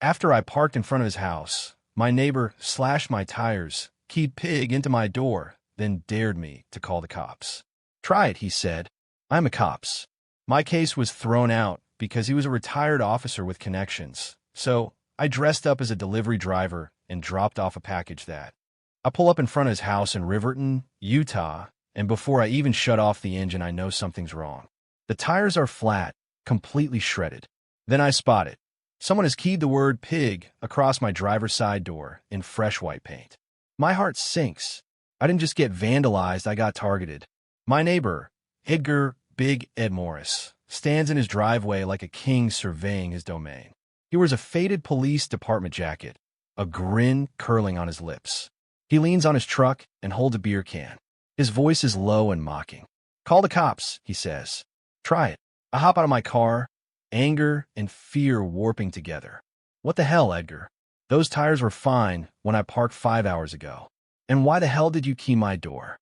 After I parked in front of his house, my neighbor slashed my tires, keyed pig into my door, then dared me to call the cops. Try it, he said. I'm a cops. My case was thrown out because he was a retired officer with connections, so I dressed up as a delivery driver and dropped off a package that. I pull up in front of his house in Riverton, Utah, and before I even shut off the engine, I know something's wrong. The tires are flat, completely shredded. Then I spot it. Someone has keyed the word pig across my driver's side door in fresh white paint. My heart sinks. I didn't just get vandalized, I got targeted. My neighbor, Edgar Big Ed Morris, stands in his driveway like a king surveying his domain. He wears a faded police department jacket, a grin curling on his lips. He leans on his truck and holds a beer can. His voice is low and mocking. Call the cops, he says. Try it. I hop out of my car, anger and fear warping together. What the hell, Edgar? Those tires were fine when I parked 5 hours ago. And why the hell did you key my door?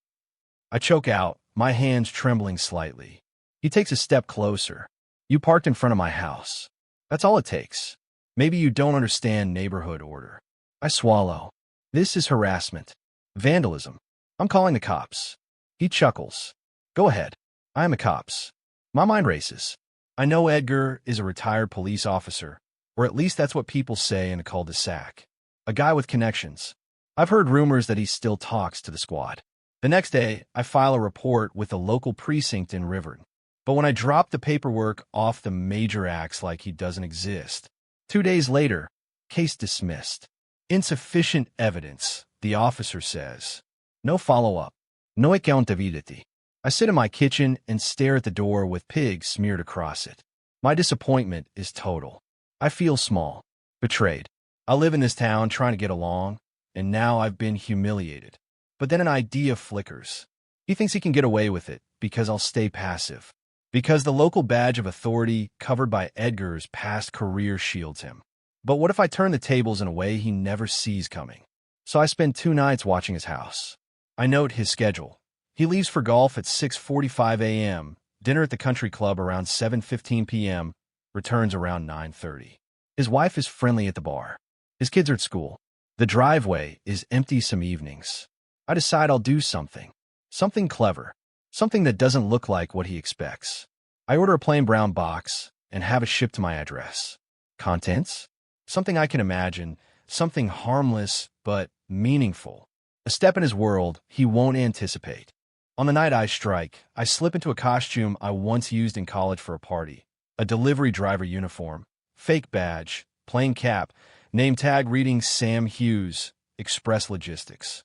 I choke out, my hands trembling slightly. He takes a step closer. You parked in front of my house. That's all it takes. Maybe you don't understand neighborhood order. I swallow. This is harassment. Vandalism. I'm calling the cops. He chuckles. Go ahead. I am a cops. My mind races. I know Edgar is a retired police officer, or at least that's what people say in a cul-de-sac. A guy with connections. I've heard rumors that he still talks to the squad. The next day, I file a report with the local precinct in Riverton. But when I drop the paperwork off, the major acts like he doesn't exist. 2 days later, case dismissed. Insufficient evidence, the officer says. No follow-up. No accountability. I sit in my kitchen and stare at the door with pig smeared across it. My disappointment is total. I feel small, betrayed. I live in this town trying to get along, and now I've been humiliated. But then an idea flickers. He thinks he can get away with it because I'll stay passive. Because the local badge of authority covered by Edgar's past career shields him. But what if I turn the tables in a way he never sees coming? So I spend 2 nights watching his house. I note his schedule. He leaves for golf at 6:45 a.m., dinner at the country club around 7:15 p.m., returns around 9:30. His wife is friendly at the bar. His kids are at school. The driveway is empty some evenings. I decide I'll do something. Something clever. Something that doesn't look like what he expects. I order a plain brown box and have it shipped to my address. Contents? Something I can imagine. Something harmless but meaningful. A step in his world he won't anticipate. On the night I strike, I slip into a costume I once used in college for a party. A delivery driver uniform, fake badge, plain cap, name tag reading Sam Hughes, Express Logistics.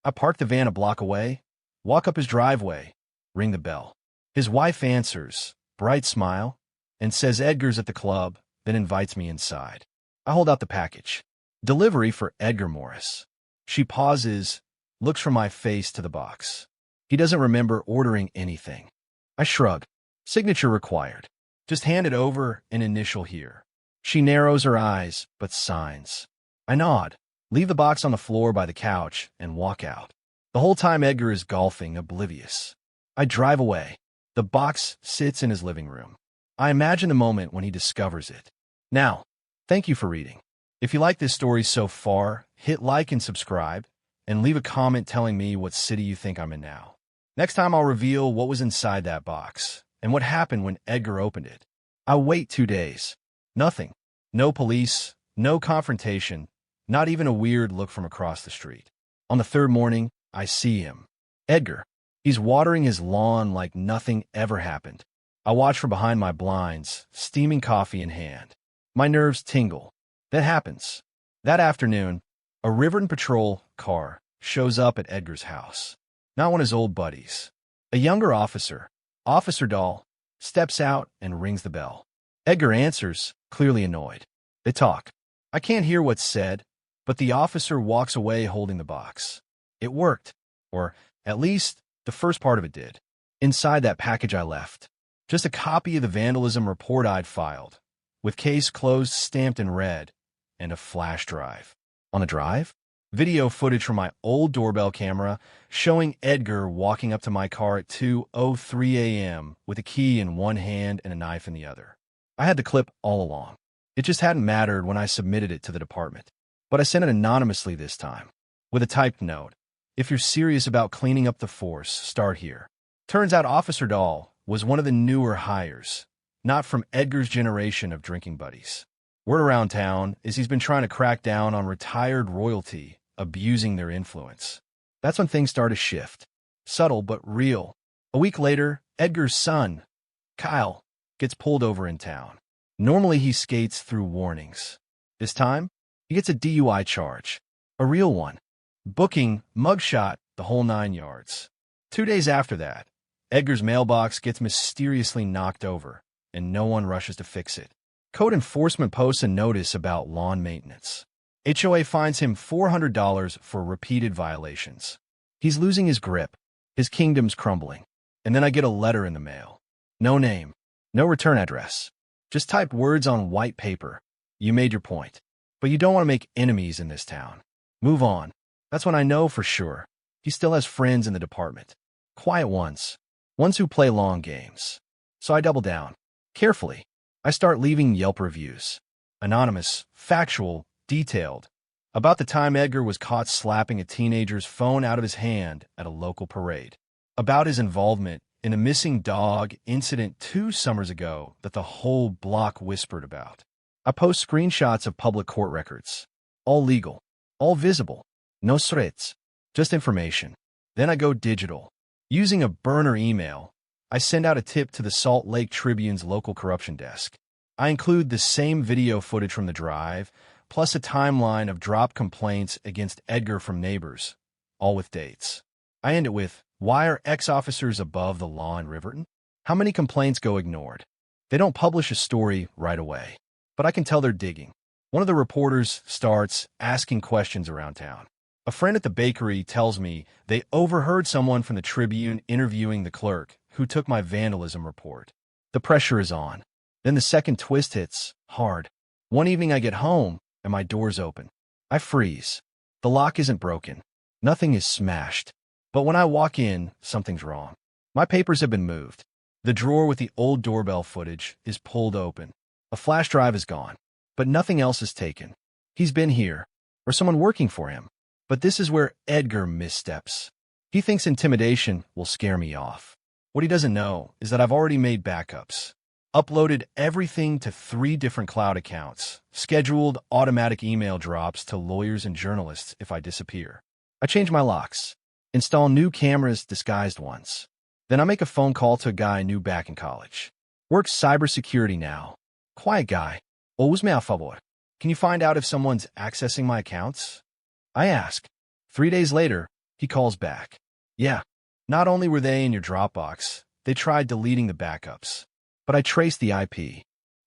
I park the van a block away, walk up his driveway, ring the bell. His wife answers, bright smile, and says Edgar's at the club, then invites me inside. I hold out the package. Delivery for Edgar Morris. She pauses, looks from my face to the box. He doesn't remember ordering anything. I shrug. Signature required. Just hand it over, an initial here. She narrows her eyes, but signs. I nod, leave the box on the floor by the couch, and walk out. The whole time Edgar is golfing, oblivious. I drive away. The box sits in his living room. I imagine the moment when he discovers it. Now, thank you for reading. If you like this story so far, hit like and subscribe, and leave a comment telling me what city you think I'm in now. Next time I'll reveal what was inside that box, and what happened when Edgar opened it. I wait 2 days. Nothing. No police, no confrontation, not even a weird look from across the street. On the 3rd morning, I see him. Edgar. He's watering his lawn like nothing ever happened. I watch from behind my blinds, steaming coffee in hand. My nerves tingle. That happens. That afternoon, a Riverton Patrol car shows up at Edgar's house. Not one of his old buddies. A younger officer, Officer Dahl, steps out and rings the bell. Edgar answers, clearly annoyed. They talk. I can't hear what's said, but the officer walks away holding the box. It worked, or at least the first part of it did. Inside that package I left, just a copy of the vandalism report I'd filed, with case closed stamped in red, and a flash drive. On the drive? Video footage from my old doorbell camera showing Edgar walking up to my car at 2:03 a.m. with a key in one hand and a knife in the other. I had the clip all along. It just hadn't mattered when I submitted it to the department. But I sent it anonymously this time, with a typed note. If you're serious about cleaning up the force, start here. Turns out Officer Dahl was one of the newer hires, not from Edgar's generation of drinking buddies. Word around town is he's been trying to crack down on retired royalty, abusing their influence. That's when things start to shift. Subtle but real. A week later, Edgar's son, Kyle, gets pulled over in town. Normally he skates through warnings. This time, he gets a DUI charge. A real one. Booking, mugshot, the whole 9 yards. 2 days after that, Edgar's mailbox gets mysteriously knocked over, and no one rushes to fix it. Code enforcement posts a notice about lawn maintenance. HOA fines him $400 for repeated violations. He's losing his grip. His kingdom's crumbling. And then I get a letter in the mail. No name. No return address. Just typed words on white paper. You made your point. But you don't want to make enemies in this town. Move on. That's when I know for sure. He still has friends in the department. Quiet ones. Ones who play long games. So I double down. Carefully. I start leaving Yelp reviews. Anonymous, factual, detailed. About the time Edgar was caught slapping a teenager's phone out of his hand at a local parade. About his involvement in a missing dog incident 2 summers ago that the whole block whispered about. I post screenshots of public court records. All legal. All visible. No threats. Just information. Then I go digital. Using a burner email, I send out a tip to the Salt Lake Tribune's local corruption desk. I include the same video footage from the drive, plus a timeline of dropped complaints against Edgar from neighbors, all with dates. I end it with, why are ex-officers above the law in Riverton? How many complaints go ignored? They don't publish a story right away, but I can tell they're digging. One of the reporters starts asking questions around town. A friend at the bakery tells me they overheard someone from the Tribune interviewing the clerk who took my vandalism report. The pressure is on. Then the second twist hits, hard. One evening I get home and my door's open. I freeze. The lock isn't broken. Nothing is smashed. But when I walk in, something's wrong. My papers have been moved. The drawer with the old doorbell footage is pulled open. A flash drive is gone. But nothing else is taken. He's been here, or someone working for him. But this is where Edgar missteps. He thinks intimidation will scare me off. What he doesn't know is that I've already made backups. Uploaded everything to 3 different cloud accounts. Scheduled automatic email drops to lawyers and journalists if I disappear. I change my locks. Install new cameras disguised ones. Then I make a phone call to a guy I knew back in college. Works cybersecurity now. Quiet guy. Always me a favor. Can you find out if someone's accessing my accounts? I ask. 3 days later, he calls back. Yeah, not only were they in your Dropbox, they tried deleting the backups. But I traced the IP.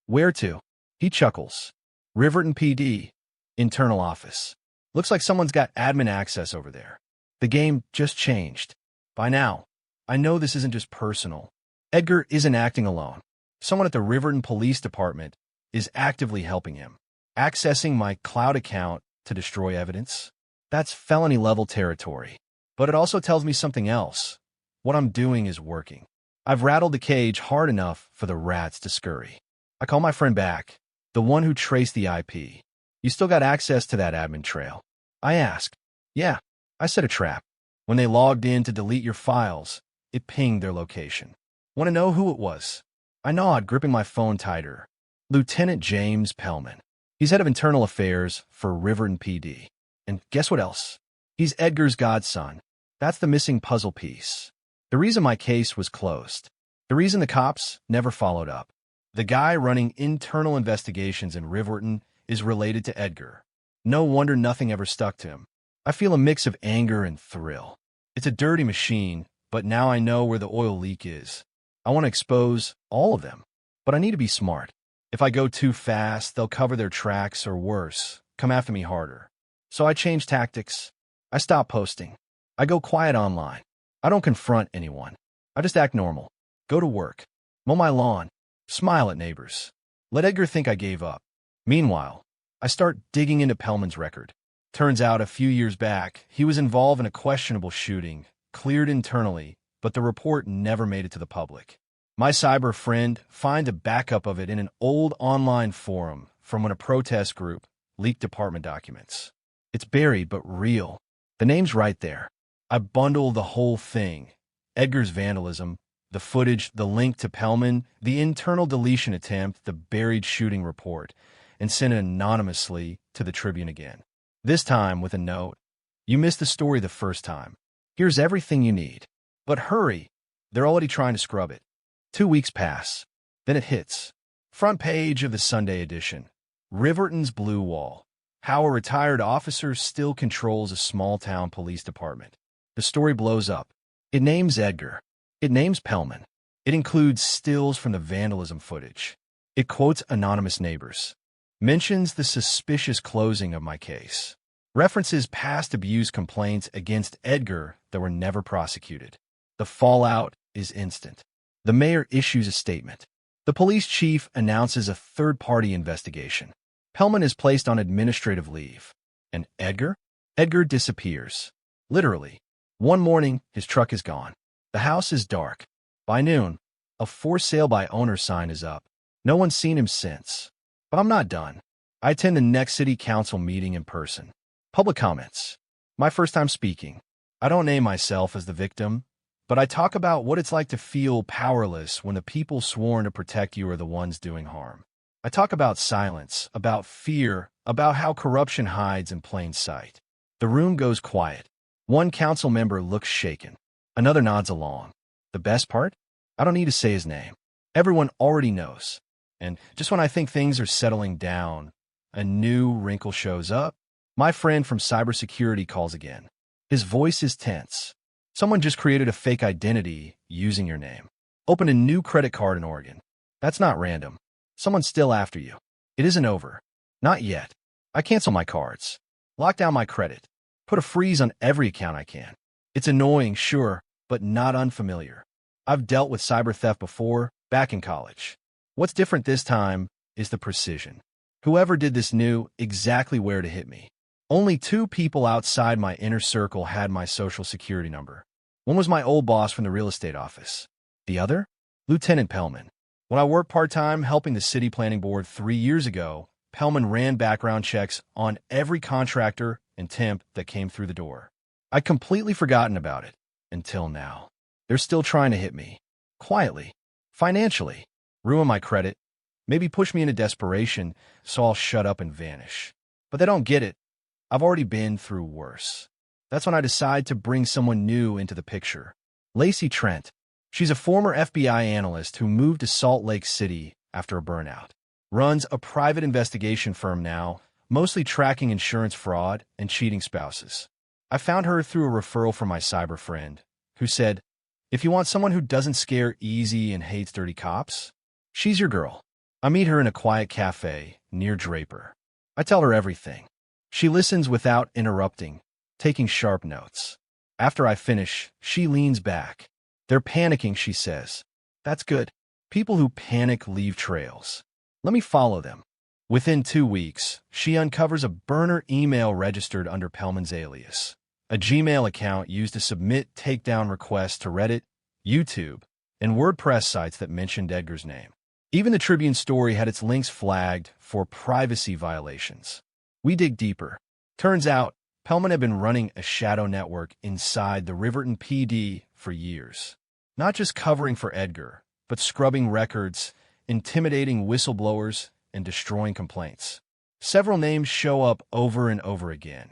Where to? He chuckles. Riverton PD. Internal office. Looks like someone's got admin access over there. The game just changed. By now, I know this isn't just personal. Edgar isn't acting alone. Someone at the Riverton Police Department is actively helping him. Accessing my cloud account to destroy evidence. That's felony-level territory. But it also tells me something else. What I'm doing is working. I've rattled the cage hard enough for the rats to scurry. I call my friend back, the one who traced the IP. You still got access to that admin trail? I ask. Yeah, I set a trap. When they logged in to delete your files, it pinged their location. Want to know who it was? I nod, gripping my phone tighter. Lieutenant James Pellman. He's head of internal affairs for Riverton PD. And guess what else? He's Edgar's godson. That's the missing puzzle piece. The reason my case was closed. The reason the cops never followed up. The guy running internal investigations in Riverton is related to Edgar. No wonder nothing ever stuck to him. I feel a mix of anger and thrill. It's a dirty machine, but now I know where the oil leak is. I want to expose all of them. But I need to be smart. If I go too fast, they'll cover their tracks or worse, come after me harder. So I change tactics. I stop posting. I go quiet online. I don't confront anyone. I just act normal. Go to work. Mow my lawn. Smile at neighbors. Let Edgar think I gave up. Meanwhile, I start digging into Pellman's record. Turns out a few years back, he was involved in a questionable shooting, cleared internally, but the report never made it to the public. My cyber friend finds a backup of it in an old online forum from when a protest group leaked department documents. It's buried but real. The name's right there. I bundle the whole thing. Edgar's vandalism, the footage, the link to Pellman, the internal deletion attempt, the buried shooting report, and send it anonymously to the Tribune again. This time with a note. You missed the story the first time. Here's everything you need. But hurry, they're already trying to scrub it. 2 weeks pass. Then it hits. Front page of the Sunday edition. Riverton's Blue Wall. How a retired officer still controls a small-town police department. The story blows up. It names Edgar. It names Pellman. It includes stills from the vandalism footage. It quotes anonymous neighbors. Mentions the suspicious closing of my case. References past abuse complaints against Edgar that were never prosecuted. The fallout is instant. The mayor issues a statement. The police chief announces a third-party investigation. Pellman is placed on administrative leave. And Edgar? Edgar disappears. Literally. One morning, his truck is gone. The house is dark. By noon, a for sale by owner sign is up. No one's seen him since. But I'm not done. I attend the next city council meeting in person. Public comments. My first time speaking. I don't name myself as the victim, but I talk about what it's like to feel powerless when the people sworn to protect you are the ones doing harm. I talk about silence, about fear, about how corruption hides in plain sight. The room goes quiet. One council member looks shaken. Another nods along. The best part? I don't need to say his name. Everyone already knows. And just when I think things are settling down, a new wrinkle shows up. My friend from cybersecurity calls again. His voice is tense. Someone just created a fake identity using your name. Open a new credit card in Oregon. That's not random. Someone's still after you. It isn't over. Not yet. I cancel my cards. Lock down my credit. Put a freeze on every account I can. It's annoying, sure, but not unfamiliar. I've dealt with cyber theft before, back in college. What's different this time is the precision. Whoever did this knew exactly where to hit me. Only 2 people outside my inner circle had my social security number. One was my old boss from the real estate office. The other? Lieutenant Pellman. When I worked part-time helping the city planning board 3 years ago, Pellman ran background checks on every contractor and temp that came through the door. I'd completely forgotten about it until now. They're still trying to hit me. Quietly. Financially. Ruin my credit. Maybe push me into desperation so I'll shut up and vanish. But they don't get it. I've already been through worse. That's when I decide to bring someone new into the picture. Lacey Trent. She's a former FBI analyst who moved to Salt Lake City after a burnout. Runs a private investigation firm now, mostly tracking insurance fraud and cheating spouses. I found her through a referral from my cyber friend, who said, if you want someone who doesn't scare easy and hates dirty cops, she's your girl. I meet her in a quiet cafe near Draper. I tell her everything. She listens without interrupting, taking sharp notes. After I finish, she leans back. They're panicking, she says. That's good. People who panic leave trails. Let me follow them. Within 2 weeks, she uncovers a burner email registered under Pellman's alias, a Gmail account used to submit takedown requests to Reddit, YouTube, and WordPress sites that mentioned Edgar's name. Even the Tribune story had its links flagged for privacy violations. We dig deeper. Turns out, Pellman had been running a shadow network inside the Riverton PD for years. Not just covering for Edgar, but scrubbing records, intimidating whistleblowers, and destroying complaints. Several names show up over and over again.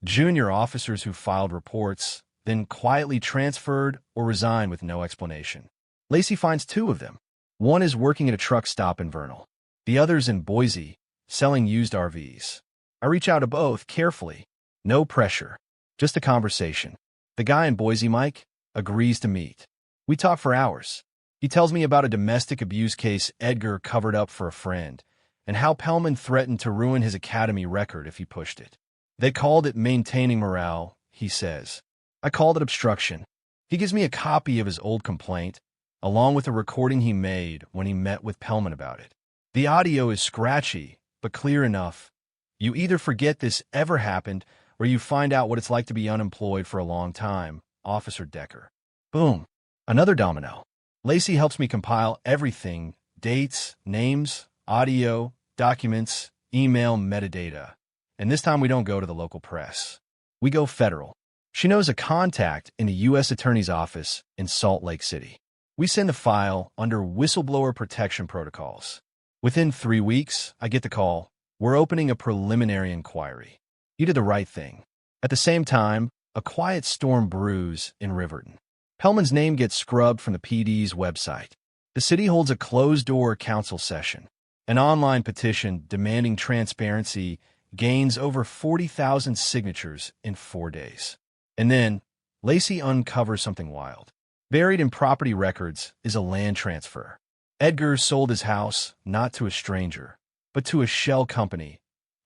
Junior officers who filed reports, then quietly transferred or resigned with no explanation. Lacey finds 2 of them. One is working at a truck stop in Vernal. The other's in Boise, selling used RVs. I reach out to both carefully. No pressure. Just a conversation. The guy in Boise, Mike, agrees to meet. We talk for hours. He tells me about a domestic abuse case Edgar covered up for a friend, and how Pellman threatened to ruin his academy record if he pushed it. They called it maintaining morale, he says. I called it obstruction. He gives me a copy of his old complaint, along with a recording he made when he met with Pellman about it. The audio is scratchy, but clear enough. You either forget this ever happened, or you find out what it's like to be unemployed for a long time, Officer Decker. Boom. Another domino. Lacey helps me compile everything, dates, names, audio, documents, email metadata. And this time we don't go to the local press. We go federal. She knows a contact in the U.S. Attorney's Office in Salt Lake City. We send the file under whistleblower protection protocols. Within 3 weeks, I get the call. We're opening a preliminary inquiry. You did the right thing. At the same time, a quiet storm brews in Riverton. Pellman's name gets scrubbed from the PD's website. The city holds a closed-door council session. An online petition demanding transparency gains over 40,000 signatures in 4 days. And then, Lacey uncovers something wild. Buried in property records is a land transfer. Edgar sold his house not to a stranger, but to a shell company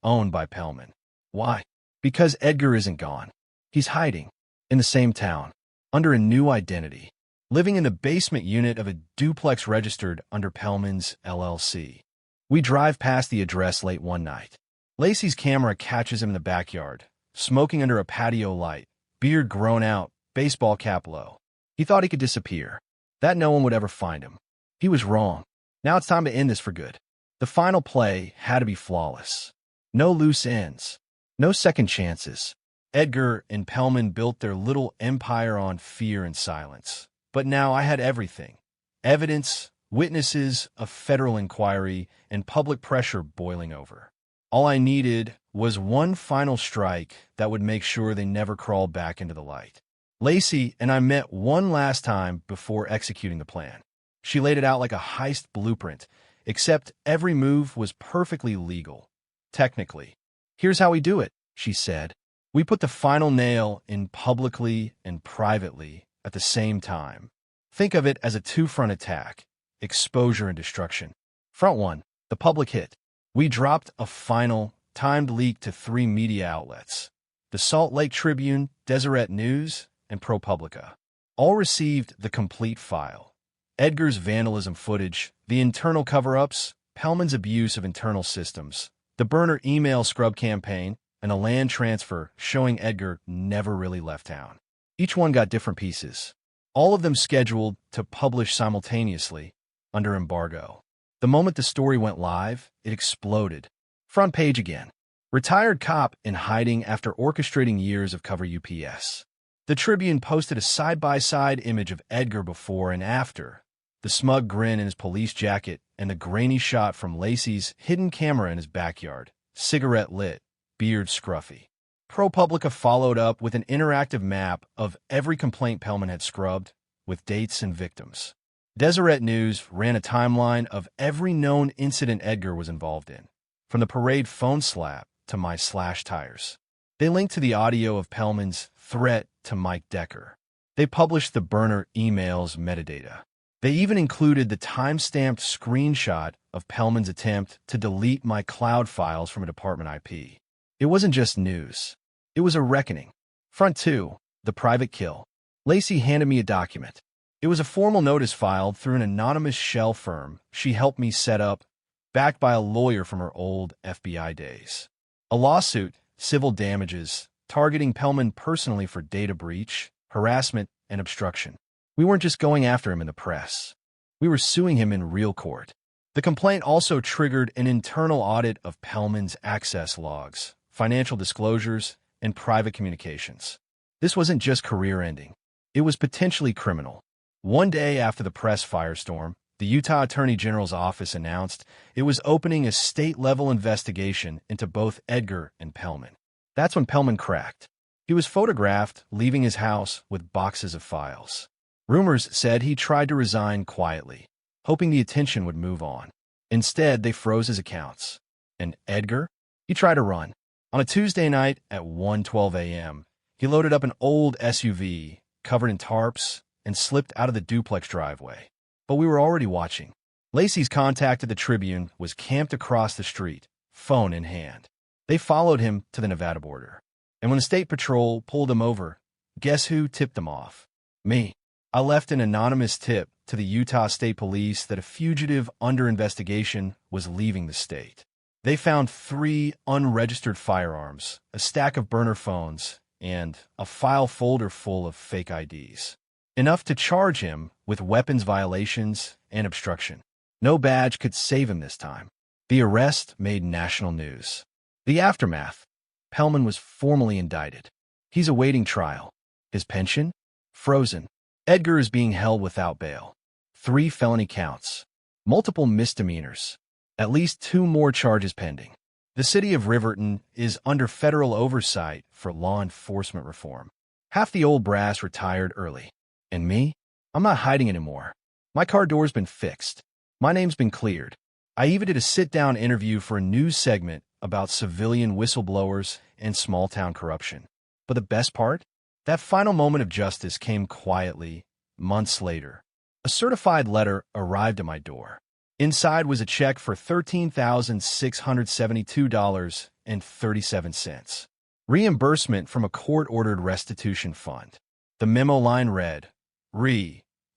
owned by Pellman. Why? Because Edgar isn't gone. He's hiding in the same town, under a new identity, living in the basement unit of a duplex registered under Pellman's LLC. We drive past the address late one night. Lacey's camera catches him in the backyard, smoking under a patio light, beard grown out, baseball cap low. He thought he could disappear, that no one would ever find him. He was wrong. Now it's time to end this for good. The final play had to be flawless. No loose ends. No second chances. Edgar and Pellman built their little empire on fear and silence. But now I had everything. Evidence, witnesses, a federal inquiry, and public pressure boiling over. All I needed was one final strike that would make sure they never crawled back into the light. Lacey and I met one last time before executing the plan. She laid it out like a heist blueprint, except every move was perfectly legal. Technically. Here's how we do it, she said. We put the final nail in publicly and privately at the same time. Think of it as a two-front attack, exposure and destruction. Front one, the public hit. We dropped a final, timed leak to 3 media outlets. The Salt Lake Tribune, Deseret News, and ProPublica. All received the complete file. Edgar's vandalism footage, the internal cover-ups, Pellman's abuse of internal systems, the burner email scrub campaign, and a land transfer showing Edgar never really left town. Each one got different pieces, all of them scheduled to publish simultaneously under embargo. The moment the story went live, it exploded. Front page again. Retired cop in hiding after orchestrating years of cover UPS. The Tribune posted a side-by-side image of Edgar before and after, the smug grin in his police jacket and the grainy shot from Lacey's hidden camera in his backyard, cigarette lit, beard scruffy. ProPublica followed up with an interactive map of every complaint Pellman had scrubbed, with dates and victims. Deseret News ran a timeline of every known incident Edgar was involved in, from the parade phone slap to my slashed tires. They linked to the audio of Pellman's threat to Mike Decker. They published the burner emails metadata. They even included the time-stamped screenshot of Pellman's attempt to delete my cloud files from a department IP. It wasn't just news. It was a reckoning. Front 2, the private kill. Lacey handed me a document. It was a formal notice filed through an anonymous shell firm she helped me set up, backed by a lawyer from her old FBI days. A lawsuit, civil damages, targeting Pellman personally for data breach, harassment, and obstruction. We weren't just going after him in the press. We were suing him in real court. The complaint also triggered an internal audit of Pellman's access logs, financial disclosures, and private communications. This wasn't just career-ending. It was potentially criminal. One day after the press firestorm, the Utah Attorney General's office announced it was opening a state-level investigation into both Edgar and Pellman. That's when Pellman cracked. He was photographed leaving his house with boxes of files. Rumors said he tried to resign quietly, hoping the attention would move on. Instead, they froze his accounts. And Edgar? He tried to run. On a Tuesday night at 1:12 a.m., he loaded up an old SUV, covered in tarps, and slipped out of the duplex driveway. But we were already watching. Lacey's contact at the Tribune was camped across the street, phone in hand. They followed him to the Nevada border. And when the state patrol pulled him over, guess who tipped them off? Me. I left an anonymous tip to the Utah State Police that a fugitive under investigation was leaving the state. They found 3 unregistered firearms, a stack of burner phones, and a file folder full of fake IDs. Enough to charge him with weapons violations and obstruction. No badge could save him this time. The arrest made national news. The aftermath. Pellman was formally indicted. He's awaiting trial. His pension? Frozen. Edgar is being held without bail. 3 felony counts. Multiple misdemeanors. At least 2 more charges pending. The city of Riverton is under federal oversight for law enforcement reform. Half the old brass retired early. And me? I'm not hiding anymore. My car door's been fixed. My name's been cleared. I even did a sit-down interview for a news segment about civilian whistleblowers and small-town corruption. But the best part? That final moment of justice came quietly, months later. A certified letter arrived at my door. Inside was a check for $13,672.37. Reimbursement from a court-ordered restitution fund. The memo line read,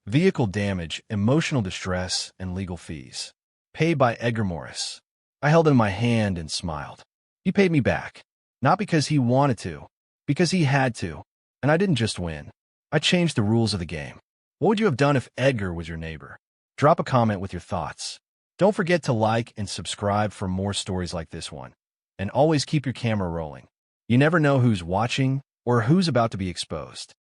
Vehicle damage, emotional distress, and legal fees. Paid by Edgar Morris. I held it in my hand and smiled. He paid me back. Not because he wanted to, because he had to. And I didn't just win. I changed the rules of the game. What would you have done if Edgar was your neighbor? Drop a comment with your thoughts. Don't forget to like and subscribe for more stories like this one. And always keep your camera rolling. You never know who's watching or who's about to be exposed.